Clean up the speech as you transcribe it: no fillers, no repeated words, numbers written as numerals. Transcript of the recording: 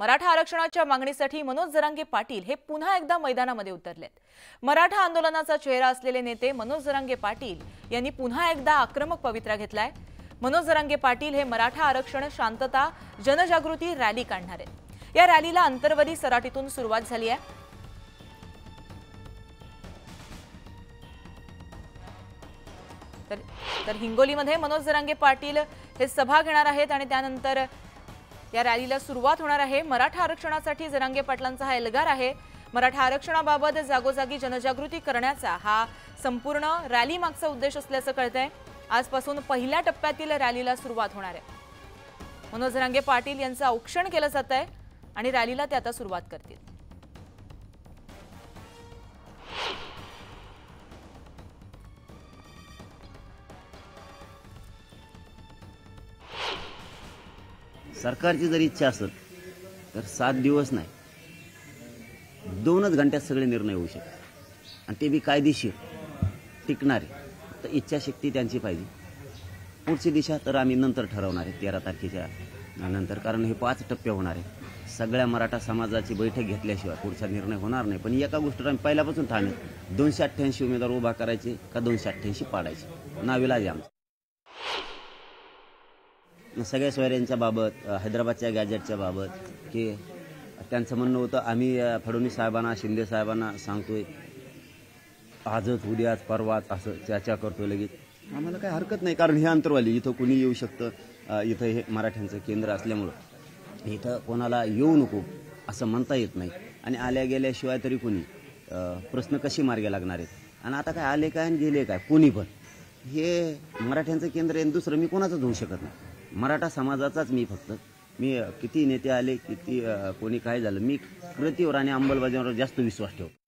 मराठा आरक्षणाच्या मागणीसाठी मनोज जरांगे पाटील हे पुन्हा एकदा मैदानामध्ये उतरलेत। मराठा आंदोलनाचा चेहरा असलेले नेते मनोज जरांगे पाटील यांनी पुन्हा एकदा आक्रमक पवित्रा घेतलाय। मनोज जरांगे पाटील हे मराठा आरक्षण शांतता जनजागृती रॅली काढणार आहेत। या रॅलीला अंतरवली सराटीतून सुरुवात झाली आहे। तर हिंगोलीमध्ये मनोज जरांगे पाटील हे सभा घेणार आहेत आणि त्यानंतर या रॅलीला सुरुवात होणार आहे। मराठा आरक्षणासाठी जरांगे पाटलांचा हा एल्गार आहे। मराठा आरक्षणाबाबत जागोजागी जनजागृती करण्याचा हा संपूर्ण रॅली मागचा उद्देश असल्याचं कळतंय। आजपासून पहिल्या टप्प्यातील रॅलीला सुरुवात होणार आहे। मनोज जरांगे पाटील यांचं औक्षण केलं जात आहे आणि रॅलीला ते आता सुरुवात करतील। सरकारची जर इच्छा असेल तर 7 दिवस नाही 2च घंट्यात सगळे निर्णय होऊ शकतात आणि ते बी कायदेशीर टिकणारे। तर इच्छाशक्ती त्यांची पाहिजे। पुढची दिशा तर आम्ही नंतर ठरवणार आहे 13 तारखेच्या नंतर, कारण हे 5 टप्पे होणार आहे। सगळ्या मराठा समाजाची बैठक घेतल्याशिवाय पुढचा निर्णय होणार नाही। पण एका गोष्टीवर आम्ही पहिल्यापासून ठाम आहे, 288 उमेदवार उभा करायचे का 288 पाडायचे, नाविलाज आहे आमचं। सगळ्या सोयऱ्यांच्या बाबत, हैदराबादच्या गॅजेटच्या बाबत की त्यांचं म्हणणं होतं आम्ही फडणवीस साहेबांना, शिंदे साहेबांना सांगतोय आजच उद्याच परवाच असं चर्चा करतोय लगेच। आम्हाला काही हरकत नाही, कारण हे अंतरवाली इथं कुणी येऊ शकतं। इथं हे मराठ्यांचं केंद्र असल्यामुळं इथं कोणाला येऊ नको असं म्हणता येत नाही आणि आल्या गेल्याशिवाय तरी कोणी प्रश्न कशी मार्गी लागणार आहेत। आणि आता काय आले काय आणि गेले काय कोणी पण, हे मराठ्यांचं केंद्र आहे, दुसरं मी कोणाचंच होऊ शकत नाही। मराठा समाजाचाच मी फक्त, मी किती नेते आले किती कोणी काय झालं, मी कृतीवर आणि अंमलबजावणीवर जास्त विश्वास ठेवतो।